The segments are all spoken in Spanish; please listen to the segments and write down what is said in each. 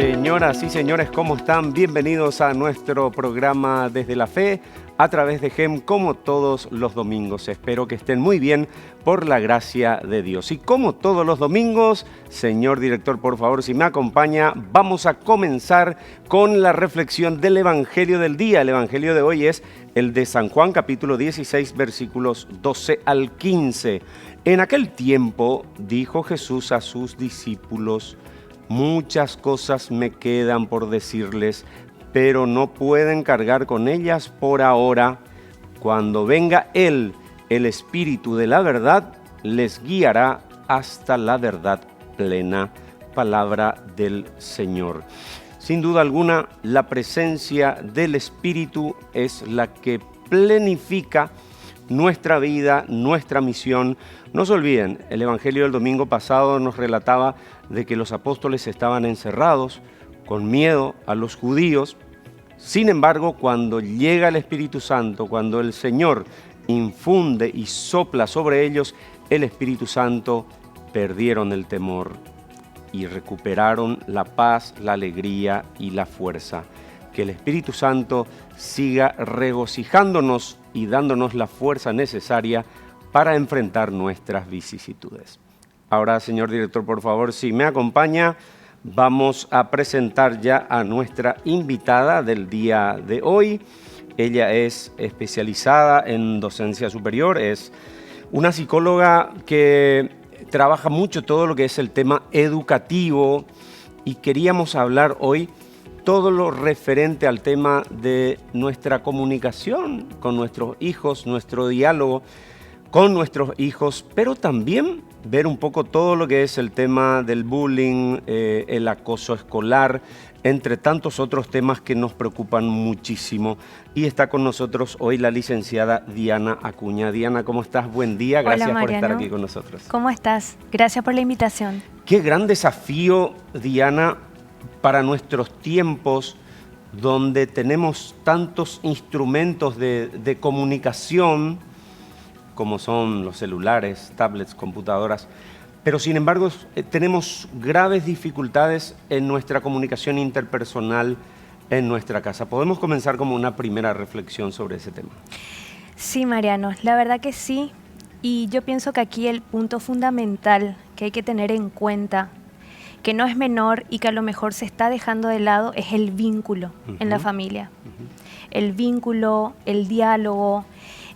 Señoras y señores, ¿cómo están? Bienvenidos a nuestro programa Desde la Fe a través de GEM, como todos los domingos. Espero que estén muy bien por la gracia de Dios. Y como todos los domingos, señor director, por favor, si me acompaña, vamos a comenzar con la reflexión del Evangelio del día. El Evangelio de hoy es el de San Juan, capítulo 16, versículos 12 al 15. En aquel tiempo dijo Jesús a sus discípulos: muchas cosas me quedan por decirles, pero no pueden cargar con ellas por ahora. Cuando venga Él, el Espíritu de la verdad, les guiará hasta la verdad plena. Palabra del Señor. Sin duda alguna, la presencia del Espíritu es la que plenifica nuestra vida, nuestra misión. No se olviden, el Evangelio del domingo pasado nos relataba de que los apóstoles estaban encerrados con miedo a los judíos. Sin embargo, cuando llega el Espíritu Santo, cuando el Señor infunde y sopla sobre ellos el Espíritu Santo, perdieron el temor y recuperaron la paz, la alegría y la fuerza. Que el Espíritu Santo siga regocijándonos y dándonos la fuerza necesaria para enfrentar nuestras vicisitudes. Ahora, señor director, por favor, si me acompaña, vamos a presentar ya a nuestra invitada del día de hoy. Ella es especializada en docencia superior, es una psicóloga que trabaja mucho todo lo que es el tema educativo, y queríamos hablar hoy todo lo referente al tema de nuestra comunicación con nuestros hijos, nuestro diálogo con nuestros hijos, pero también ver un poco todo lo que es el tema del bullying, el acoso escolar, entre tantos otros temas que nos preocupan muchísimo. Y está con nosotros hoy la licenciada Diana Acuña. Diana, ¿cómo estás? Buen día, gracias por estar aquí con nosotros. ¿Cómo estás? Gracias por la invitación. Qué gran desafío, Diana, para nuestros tiempos, donde tenemos tantos instrumentos de comunicación, como son los celulares, tablets, computadoras, pero sin embargo tenemos graves dificultades en nuestra comunicación interpersonal en nuestra casa. ¿Podemos comenzar como una primera reflexión sobre ese tema? Sí, Mariano, la verdad que sí, y yo pienso que aquí el punto fundamental que hay que tener en cuenta, que no es menor y que a lo mejor se está dejando de lado, es el vínculo en la familia. El vínculo, el diálogo,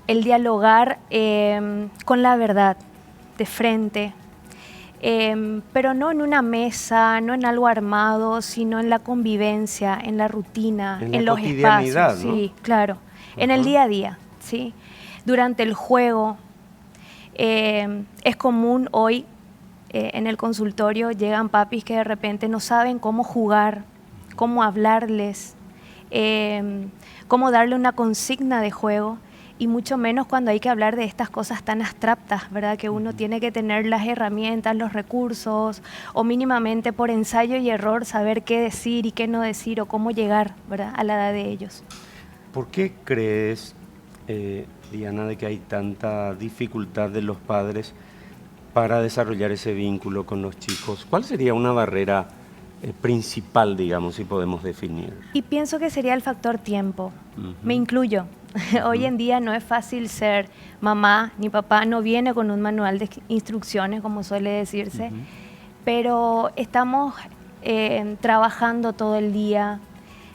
el dialogar con la verdad de frente, pero no en una mesa, no en algo armado, sino en la convivencia, en la rutina, en los espacios. ¿No? Sí, claro, en el día a día, ¿sí? Durante el juego. Es común hoy en el consultorio, llegan papis que de repente no saben cómo jugar, cómo hablarles, cómo darle una consigna de juego, y mucho menos cuando hay que hablar de estas cosas tan abstractas, ¿verdad? Que uno tiene que tener las herramientas, los recursos, o mínimamente por ensayo y error saber qué decir y qué no decir, o cómo llegar, ¿verdad?, a la edad de ellos. ¿Por qué crees, Diana, de que hay tanta dificultad de los padres para desarrollar ese vínculo con los chicos? ¿Cuál sería una barrera principal, digamos, si podemos definir? Y pienso que sería el factor tiempo. Me incluyo. Hoy en día no es fácil ser mamá ni papá, no viene con un manual de instrucciones, como suele decirse, pero estamos trabajando todo el día,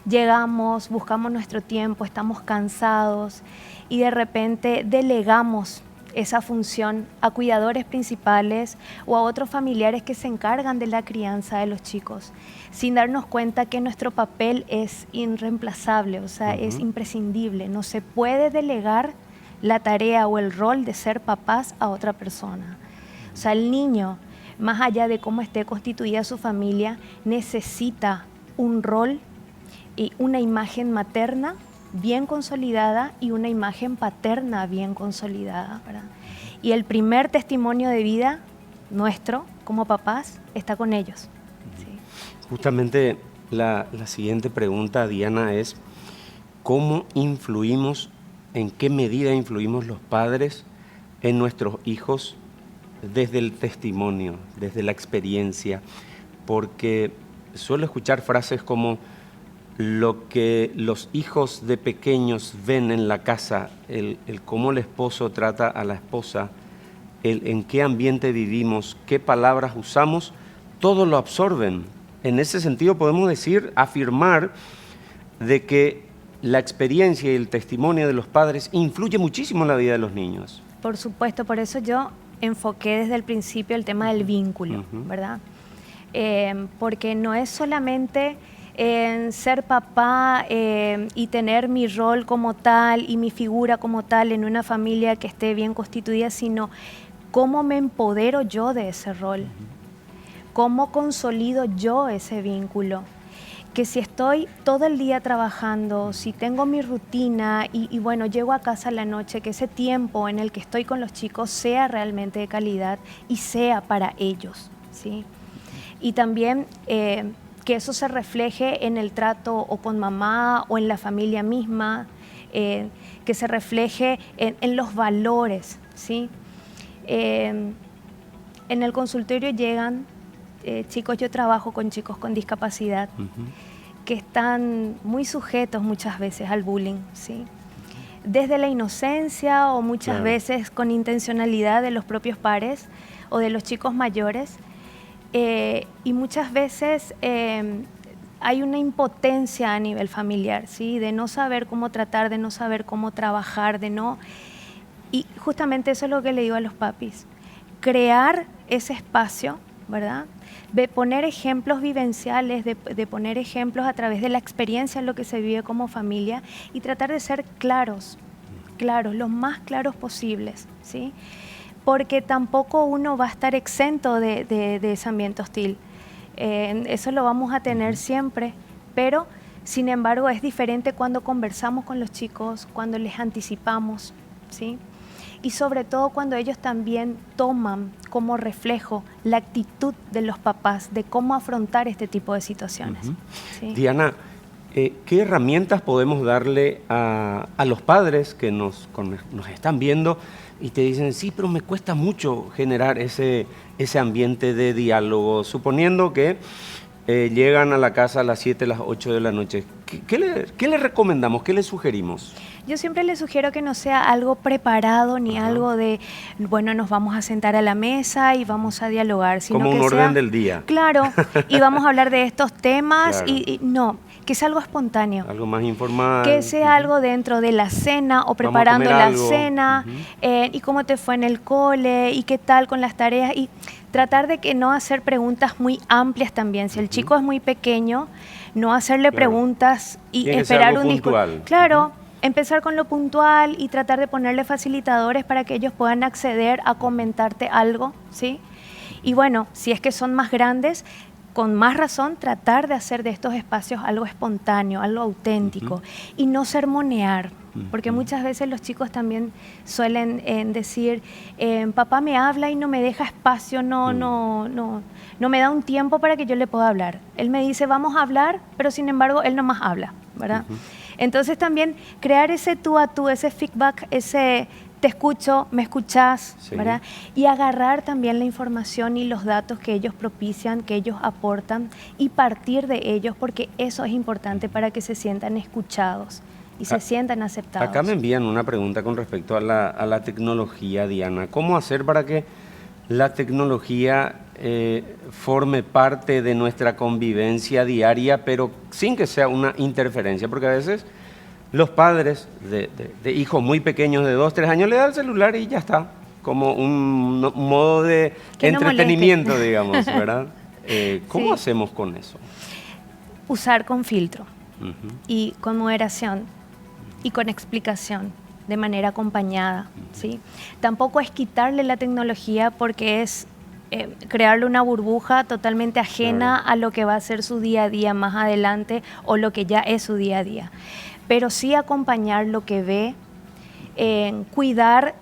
llegamos, buscamos nuestro tiempo, estamos cansados y de repente delegamos esa función a cuidadores principales o a otros familiares que se encargan de la crianza de los chicos, sin darnos cuenta que nuestro papel es irreemplazable, o sea, es imprescindible. No se puede delegar la tarea o el rol de ser papás a otra persona. O sea, el niño, más allá de cómo esté constituida su familia, necesita un rol y una imagen materna bien consolidada y una imagen paterna bien consolidada, ¿verdad? Y el primer testimonio de vida nuestro como papás está con ellos. ¿Sí? Justamente la siguiente pregunta, Diana, es ¿cómo influimos, en qué medida influimos los padres en nuestros hijos desde el testimonio, desde la experiencia? Porque suelo escuchar frases como lo que los hijos de pequeños ven en la casa, el cómo el esposo trata a la esposa, el en qué ambiente vivimos, qué palabras usamos, todo lo absorben. En ese sentido podemos decir, afirmar de que la experiencia y el testimonio de los padres influye muchísimo en la vida de los niños. Por supuesto, por eso yo enfoqué desde el principio el tema del vínculo, ¿verdad? Porque no es solamente ser papá y tener mi rol como tal y mi figura como tal en una familia que esté bien constituida, sino cómo me empodero yo de ese rol, cómo consolido yo ese vínculo. Que si estoy todo el día trabajando, si tengo mi rutina y bueno, llego a casa a la noche, que ese tiempo en el que estoy con los chicos sea realmente de calidad y sea para ellos, ¿sí? Y también que eso se refleje en el trato o con mamá o en la familia misma, que se refleje en los valores, ¿sí? En el consultorio llegan chicos, yo trabajo con chicos con discapacidad que están muy sujetos muchas veces al bullying, ¿sí? Desde la inocencia o muchas veces con intencionalidad de los propios pares o de los chicos mayores, y muchas veces hay una impotencia a nivel familiar, ¿sí? De no saber cómo tratar, de no saber cómo trabajar, de no... Y justamente eso es lo que le digo a los papis, crear ese espacio, ¿verdad? De poner ejemplos vivenciales, de poner ejemplos a través de la experiencia en lo que se vive como familia y tratar de ser claros, los más claros posibles, ¿sí? Porque tampoco uno va a estar exento de ese ambiente hostil. Eso lo vamos a tener siempre, pero sin embargo es diferente cuando conversamos con los chicos, cuando les anticipamos, ¿sí? Y sobre todo cuando ellos también toman como reflejo la actitud de los papás de cómo afrontar este tipo de situaciones. ¿Sí? Diana, ¿qué herramientas podemos darle a los padres que nos están viendo y te dicen, sí, pero me cuesta mucho generar ese ambiente de diálogo, suponiendo que llegan a la casa a las 7, las 8 de la noche? ¿Qué le recomendamos? ¿Qué le sugerimos? Yo siempre les sugiero que no sea algo preparado ni algo de, bueno, nos vamos a sentar a la mesa y vamos a dialogar. Sino como un que orden del día. Claro, y vamos a hablar de estos temas y no, que sea algo espontáneo. Algo más informal. Que sea algo dentro de la cena o preparando la cena, y cómo te fue en el cole y qué tal con las tareas y tratar de que no hacer preguntas muy amplias también. Si el chico es muy pequeño, no hacerle preguntas y tiene esperar un discurso. Claro. Empezar con lo puntual y tratar de ponerle facilitadores para que ellos puedan acceder a comentarte algo, ¿sí? Y bueno, si es que son más grandes, con más razón tratar de hacer de estos espacios algo espontáneo, algo auténtico y no sermonear, porque muchas veces los chicos también suelen decir, papá me habla y no me deja espacio, no me da un tiempo para que yo le pueda hablar. Él me dice, vamos a hablar, pero sin embargo él nomás habla, ¿verdad? Entonces también crear ese tú a tú, ese feedback, ese te escucho, me escuchás, ¿verdad? Y agarrar también la información y los datos que ellos propician, que ellos aportan y partir de ellos, porque eso es importante para que se sientan escuchados y se sientan aceptados. Acá me envían una pregunta con respecto a la tecnología, Diana. ¿Cómo hacer para que la tecnología forme parte de nuestra convivencia diaria, pero sin que sea una interferencia? Porque a veces los padres de hijos muy pequeños de 2, 3 años le dan el celular y ya está, como un modo de entretenimiento, digamos, ¿verdad? ¿Cómo hacemos con eso? Usar con filtro y con moderación y con explicación, de manera acompañada, ¿sí? Tampoco es quitarle la tecnología porque es crearle una burbuja totalmente ajena a lo que va a ser su día a día más adelante o lo que ya es su día a día. Pero sí acompañar lo que ve, cuidar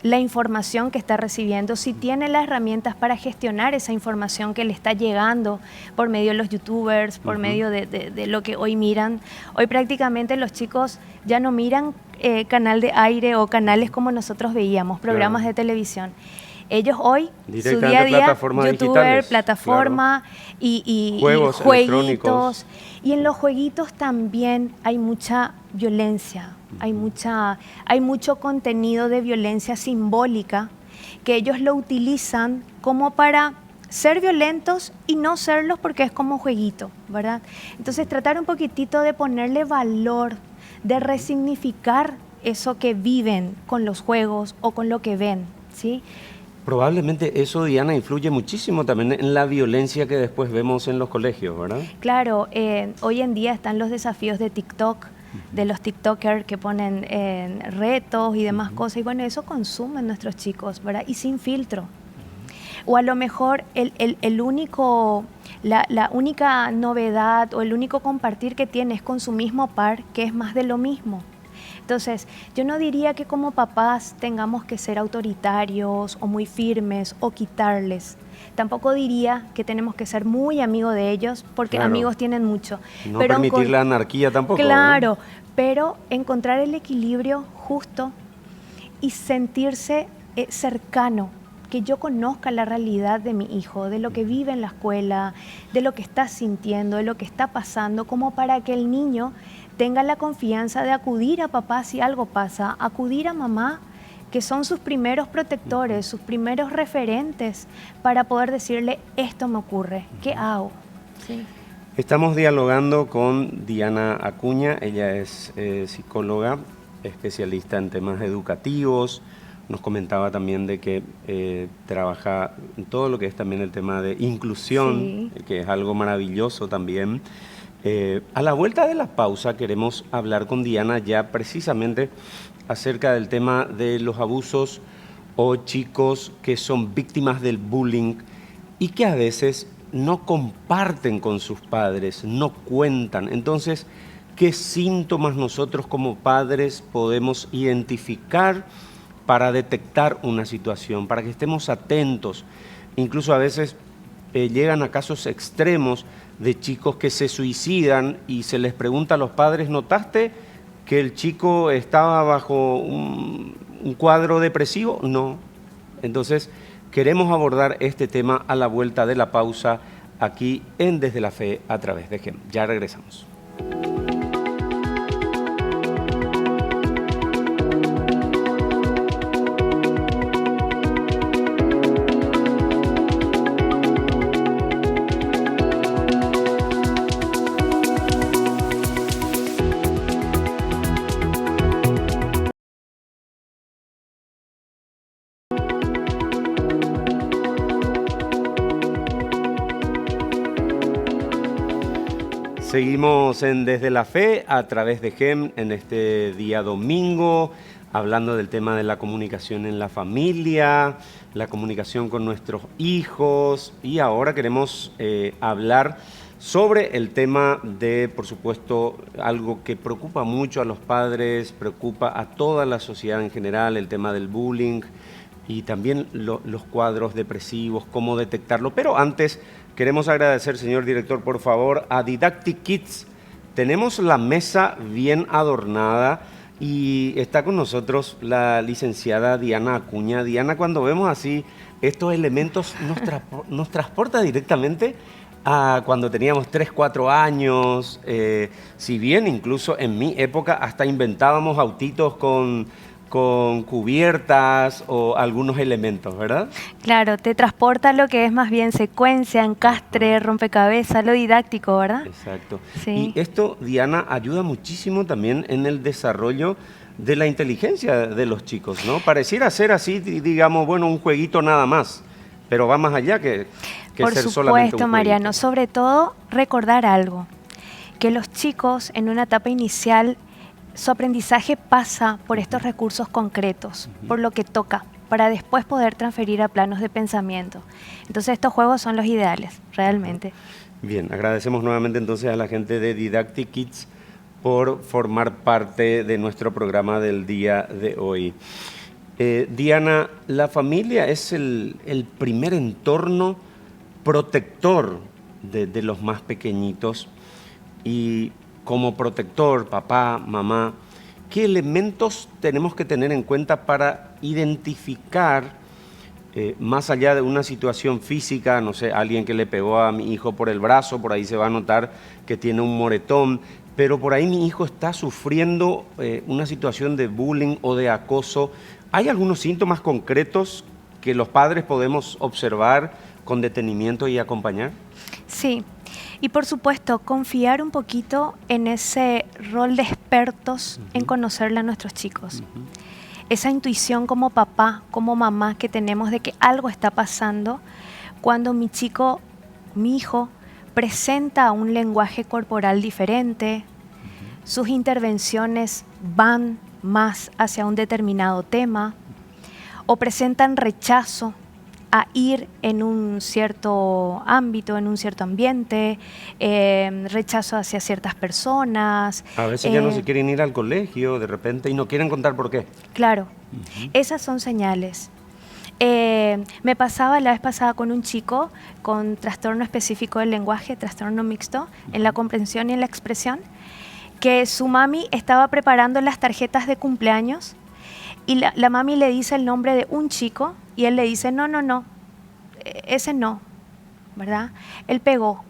la información que está recibiendo, si tiene las herramientas para gestionar esa información que le está llegando por medio de los youtubers, por medio de lo que hoy miran. Hoy prácticamente los chicos ya no miran canal de aire o canales como nosotros veíamos, programas de televisión. Ellos hoy, su Directamente día a día, plataformas youtuber, digitales, plataforma y juegos jueguitos. electrónicos. Y en los jueguitos también hay mucha violencia, hay mucho contenido de violencia simbólica que ellos lo utilizan como para ser violentos y no serlos porque es como jueguito, ¿verdad? Entonces tratar un poquitito de ponerle valor, de resignificar eso que viven con los juegos o con lo que ven, ¿sí? Probablemente eso, Diana, influye muchísimo también en la violencia que después vemos en los colegios, ¿verdad? Claro, hoy en día están los desafíos de TikTok, de los TikTokers que ponen retos y demás cosas, y bueno, eso consumen nuestros chicos, ¿verdad? Y sin filtro. O a lo mejor la única novedad o el único compartir que tiene es con su mismo par, que es más de lo mismo. Entonces, yo no diría que como papás tengamos que ser autoritarios o muy firmes o quitarles. Tampoco diría que tenemos que ser muy amigos de ellos, porque Claro. amigos tienen mucho. No Pero permitir la anarquía tampoco. claro, pero encontrar el equilibrio justo y sentirse cercano, que yo conozca la realidad de mi hijo, de lo que vive en la escuela, de lo que está sintiendo, de lo que está pasando, como para que el niño tenga la confianza de acudir a papá si algo pasa, acudir a mamá, que son sus primeros protectores, sus primeros referentes, para poder decirle, esto me ocurre, ¿qué hago? Sí. Estamos dialogando con Diana Acuña, ella es psicóloga, especialista en temas educativos. Nos comentaba también de que trabaja en todo lo que es también el tema de inclusión, Sí. que es algo maravilloso también. A la vuelta de la pausa queremos hablar con Diana ya precisamente acerca del tema de los abusos o chicos que son víctimas del bullying y que a veces no comparten con sus padres, no cuentan. Entonces, ¿qué síntomas nosotros como padres podemos identificar para detectar una situación, para que estemos atentos? Incluso a veces llegan a casos extremos de chicos que se suicidan y se les pregunta a los padres, ¿notaste que el chico estaba bajo un cuadro depresivo? No. Entonces, queremos abordar este tema a la vuelta de la pausa aquí en Desde la Fe a través de GEM. Ya regresamos. Seguimos en Desde la Fe a través de GEM en este día domingo, hablando del tema de la comunicación en la familia, la comunicación con nuestros hijos, y ahora queremos hablar sobre el tema de, por supuesto, algo que preocupa mucho a los padres, preocupa a toda la sociedad en general, el tema del bullying y también los cuadros depresivos, cómo detectarlo. Pero antes queremos agradecer, señor director, por favor, a Didactic Kids. Tenemos la mesa bien adornada y está con nosotros la licenciada Diana Acuña. Diana, cuando vemos así estos elementos, nos transporta directamente a cuando teníamos 3, 4 años. Si bien incluso en mi época hasta inventábamos autitos con cubiertas o algunos elementos, ¿verdad? Claro, te transporta lo que es más bien secuencia, encastre, rompecabezas, lo didáctico, ¿verdad? Exacto. Sí. Y esto, Diana, ayuda muchísimo también en el desarrollo de la inteligencia de los chicos, ¿no? Pareciera ser así, digamos, bueno, un jueguito nada más, pero va más allá que Por ser solamente un supuesto, jueguito. Mariano, sobre todo recordar algo, que los chicos en una etapa inicial su aprendizaje pasa por estos recursos concretos, por lo que toca, para después poder transferir a planos de pensamiento. Entonces estos juegos son los ideales, realmente. Bien, agradecemos nuevamente entonces a la gente de Didactic Kids por formar parte de nuestro programa del día de hoy. Diana, la familia es el primer entorno protector de los más pequeñitos y como protector, papá, mamá, ¿qué elementos tenemos que tener en cuenta para identificar más allá de una situación física, no sé, alguien que le pegó a mi hijo por el brazo, por ahí se va a notar que tiene un moretón, pero por ahí mi hijo está sufriendo una situación de bullying o de acoso. ¿Hay algunos síntomas concretos que los padres podemos observar con detenimiento y acompañar? Sí, y por supuesto, confiar un poquito en ese rol de expertos en conocerle a nuestros chicos. Esa intuición como papá, como mamá que tenemos de que algo está pasando cuando mi hijo, presenta un lenguaje corporal diferente, sus intervenciones van más hacia un determinado tema o presentan rechazo a ir en un cierto ámbito, en un cierto ambiente, rechazo hacia ciertas personas. A veces ya no se quieren ir al colegio de repente y no quieren contar por qué. Claro, esas son señales. Me pasaba la vez pasada con un chico con trastorno específico del lenguaje, trastorno mixto, en la comprensión y en la expresión, que su mami estaba preparando las tarjetas de cumpleaños y la mami le dice el nombre de un chico y él le dice, no, ese no, ¿verdad? Él pegó.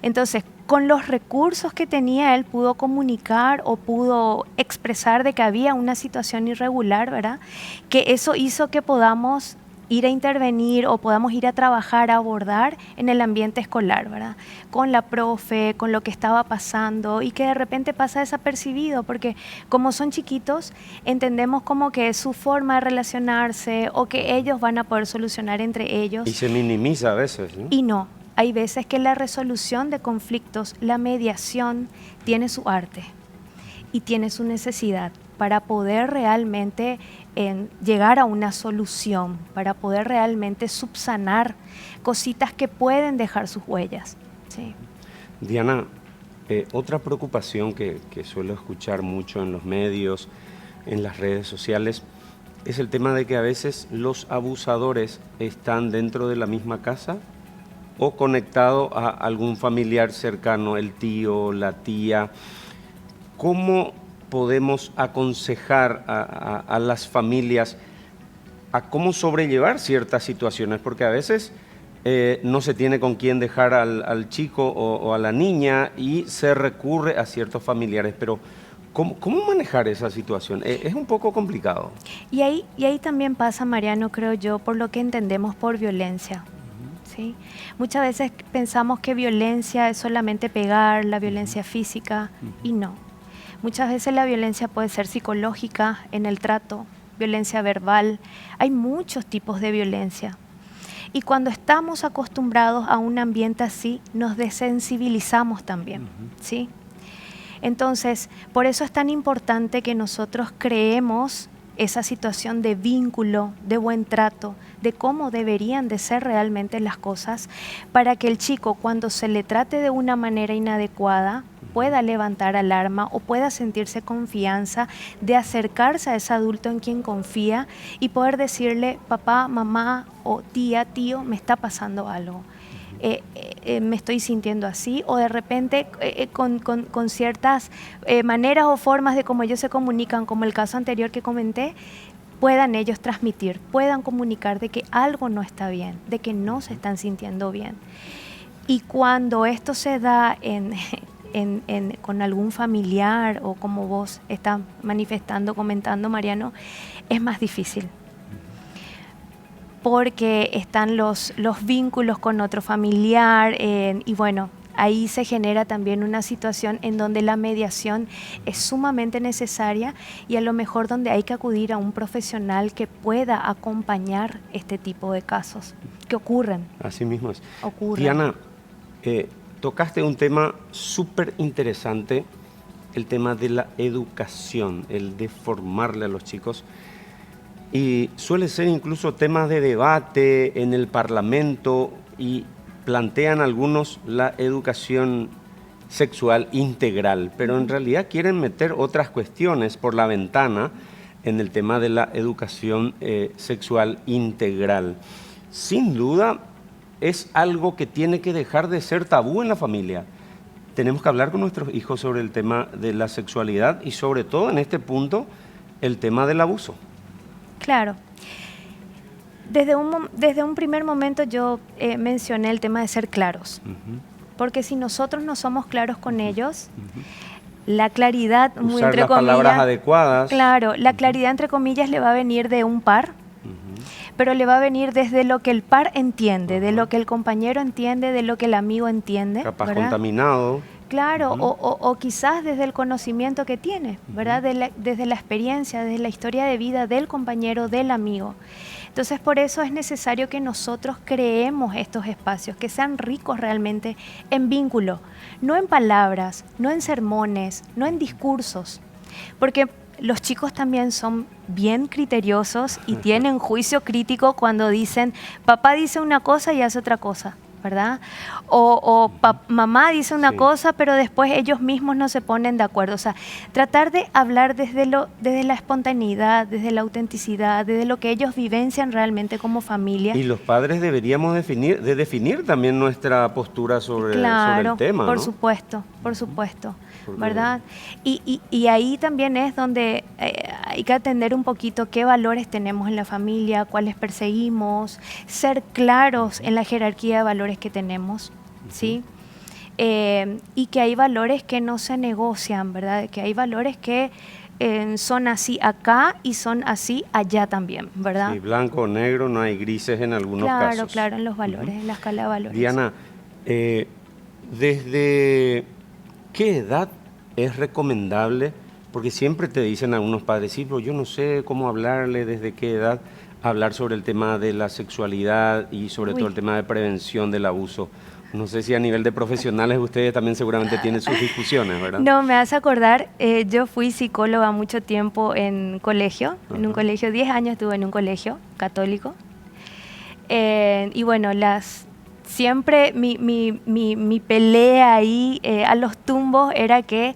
Entonces, con los recursos que tenía, él pudo comunicar o pudo expresar de que había una situación irregular, ¿verdad? Que eso hizo que podamos ir a intervenir o podamos ir a trabajar, a abordar en el ambiente escolar, ¿verdad? Con la profe, con lo que estaba pasando y que de repente pasa desapercibido porque como son chiquitos, entendemos como que es su forma de relacionarse o que ellos van a poder solucionar entre ellos. Y se minimiza a veces, ¿no? Y no, hay veces que la resolución de conflictos, la mediación, tiene su arte y tiene su necesidad para poder realmente llegar a una solución, para poder realmente subsanar cositas que pueden dejar sus huellas. Sí. Diana, otra preocupación que suelo escuchar mucho en los medios, en las redes sociales, es el tema de que a veces los abusadores están dentro de la misma casa o conectado a algún familiar cercano, el tío, la tía. ¿Cómo podemos aconsejar a las familias a cómo sobrellevar ciertas situaciones? Porque a veces no se tiene con quién dejar al chico o a la niña y se recurre a ciertos familiares, pero ¿cómo manejar esa situación? Es un poco complicado. Y ahí también pasa, Mariano, creo yo, por lo que entendemos por violencia. ¿Sí? Muchas veces pensamos que violencia es solamente pegar, la violencia física, y no. Muchas veces la violencia puede ser psicológica en el trato, violencia verbal. Hay muchos tipos de violencia. Y cuando estamos acostumbrados a un ambiente así, nos desensibilizamos también, ¿sí? Entonces, por eso es tan importante que nosotros creemos esa situación de vínculo, de buen trato, de cómo deberían de ser realmente las cosas, para que el chico, cuando se le trate de una manera inadecuada, pueda levantar alarma o pueda sentirse confianza de acercarse a ese adulto en quien confía y poder decirle, papá, mamá o tía, tío, me está pasando algo. Me estoy sintiendo así, o de repente con ciertas maneras o formas de cómo ellos se comunican, como el caso anterior que comenté, puedan ellos transmitir, puedan comunicar de que algo no está bien, de que no se están sintiendo bien. Y cuando esto se da con algún familiar o como vos estás manifestando, comentando, Mariano, es más difícil. Porque están los vínculos con otro familiar y bueno, ahí se genera también una situación en donde la mediación es sumamente necesaria y a lo mejor donde hay que acudir a un profesional que pueda acompañar este tipo de casos que ocurren. Así mismo es. Ocurren. Diana, tocaste un tema súper interesante, el tema de la educación, el de formarle a los chicos. Y suele ser incluso temas de debate en el Parlamento y plantean algunos la educación sexual integral, pero en realidad quieren meter otras cuestiones por la ventana en el tema de la educación sexual integral. Sin duda es algo que tiene que dejar de ser tabú en la familia. Tenemos que hablar con nuestros hijos sobre el tema de la sexualidad y sobre todo en este punto el tema del abuso. Claro. Desde un primer momento yo mencioné el tema de ser claros, porque si nosotros no somos claros con ellos, la claridad, muy Usar entre las comillas, palabras adecuadas. claro, la claridad entre comillas le va a venir de un par, pero le va a venir desde lo que el par entiende, de lo que el compañero entiende, de lo que el amigo entiende. Capaz ¿verdad? contaminado. Claro, o quizás desde el conocimiento que tiene, ¿verdad? Desde la experiencia, desde la historia de vida del compañero, del amigo. Entonces, por eso es necesario que nosotros creemos estos espacios, que sean ricos realmente en vínculo, no en palabras, no en sermones, no en discursos, porque los chicos también son bien criteriosos y tienen juicio crítico cuando dicen, papá dice una cosa y hace otra cosa, ¿verdad? Mamá dice una cosa, pero después ellos mismos no se ponen de acuerdo. O sea, tratar de hablar desde la espontaneidad, desde la autenticidad, desde lo que ellos vivencian realmente como familia. Y los padres deberíamos definir también nuestra postura sobre el tema, por ¿no? supuesto, ¿verdad? Y ahí también es donde hay que atender un poquito qué valores tenemos en la familia, cuáles perseguimos, ser claros en la jerarquía de valores que tenemos, ¿sí? Y que hay valores que no se negocian, ¿verdad? Que hay valores que son así acá y son así allá también, ¿verdad? Sí, blanco o negro, no hay grises en algunos casos. Claro, en los valores, en la escala de valores. Diana, ¿desde qué edad es recomendable? Porque siempre te dicen algunos padres, sí, pero yo no sé cómo hablarle, desde qué edad hablar sobre el tema de la sexualidad y sobre todo el tema de prevención del abuso. No sé si a nivel de profesionales ustedes también seguramente tienen sus discusiones, ¿verdad? No, me hace acordar, yo fui psicóloga mucho tiempo en colegio, en un colegio, 10 años estuve en un colegio católico. Y bueno, siempre mi pelea ahí a los tumbos era que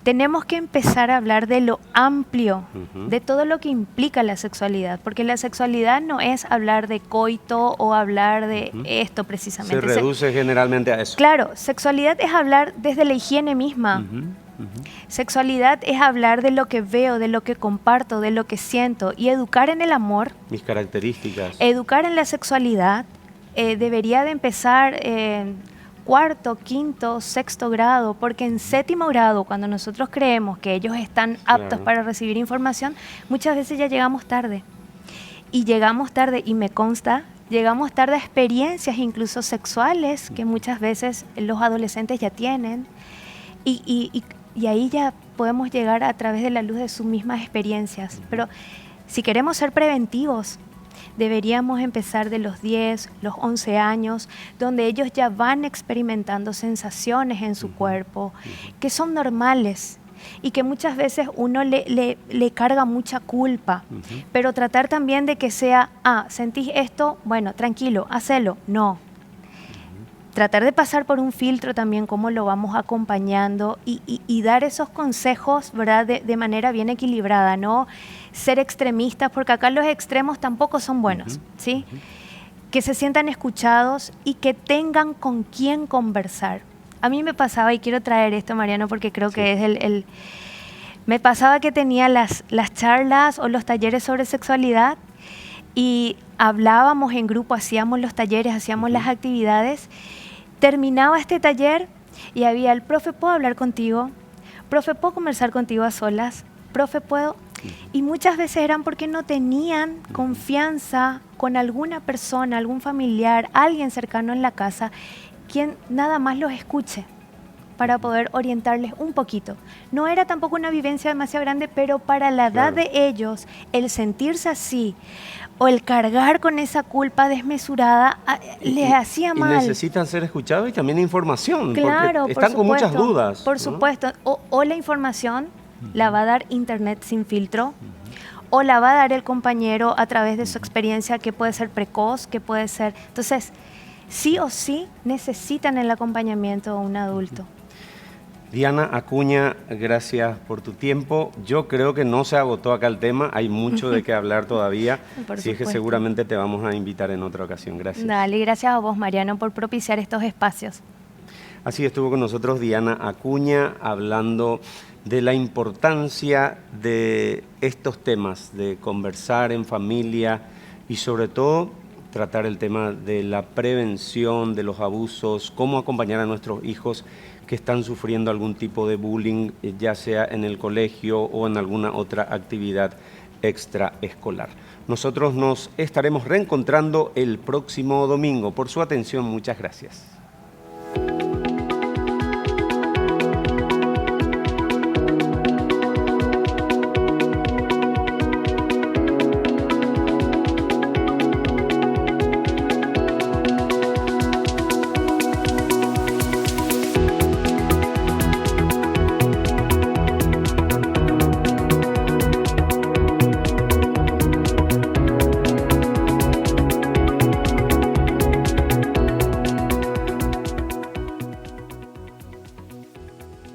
tenemos que empezar a hablar de lo amplio, de todo lo que implica la sexualidad, porque la sexualidad no es hablar de coito o hablar de esto precisamente. Se reduce generalmente a eso. Claro, sexualidad es hablar desde la higiene misma. Sexualidad es hablar de lo que veo, de lo que comparto, de lo que siento, y educar en el amor. Mis características. Educar en la sexualidad debería de empezar cuarto, quinto, sexto grado, porque en séptimo grado, cuando nosotros creemos que ellos están aptos para recibir información, muchas veces ya llegamos tarde. Y llegamos tarde, y me consta, llegamos tarde a experiencias incluso sexuales que muchas veces los adolescentes ya tienen. Y ahí ya podemos llegar a través de la luz de sus mismas experiencias. Pero si queremos ser preventivos, deberíamos empezar de los 10, los 11 años, donde ellos ya van experimentando sensaciones en su cuerpo que son normales y que muchas veces uno le carga mucha culpa. Pero tratar también de que sea, ¿sentís esto? Bueno, tranquilo, hacelo. No. Tratar de pasar por un filtro también, cómo lo vamos acompañando y dar esos consejos, ¿verdad? De manera bien equilibrada, no ser extremistas, porque acá los extremos tampoco son buenos, ¿sí? Que se sientan escuchados y que tengan con quién conversar. A mí me pasaba, y quiero traer esto, Mariano, porque creo que es me pasaba que tenía las charlas o los talleres sobre sexualidad y hablábamos en grupo, hacíamos los talleres, hacíamos las actividades. Terminaba este taller y había el profe, ¿puedo hablar contigo? Profe, ¿puedo conversar contigo a solas? Profe, ¿puedo? Y muchas veces eran porque no tenían confianza con alguna persona, algún familiar, alguien cercano en la casa, quien nada más los escuche para poder orientarles un poquito. No era tampoco una vivencia demasiado grande, pero para la edad de ellos, el sentirse así o el cargar con esa culpa desmesurada les hacía mal. Y necesitan ser escuchados y también información, claro, porque están con muchas dudas. Por supuesto, o la información la va a dar Internet sin filtro, o la va a dar el compañero a través de su experiencia, que puede ser precoz, que puede ser... Entonces, sí o sí necesitan el acompañamiento de un adulto. Diana Acuña, gracias por tu tiempo. Yo creo que no se agotó acá el tema, hay mucho de qué hablar todavía. Así es que seguramente te vamos a invitar en otra ocasión. Gracias. Dale, gracias a vos, Mariano, por propiciar estos espacios. Así estuvo con nosotros Diana Acuña hablando de la importancia de estos temas, de conversar en familia, y sobre todo tratar el tema de la prevención de los abusos, cómo acompañar a nuestros hijos que están sufriendo algún tipo de bullying, ya sea en el colegio o en alguna otra actividad extraescolar. Nosotros nos estaremos reencontrando el próximo domingo. Por su atención, muchas gracias.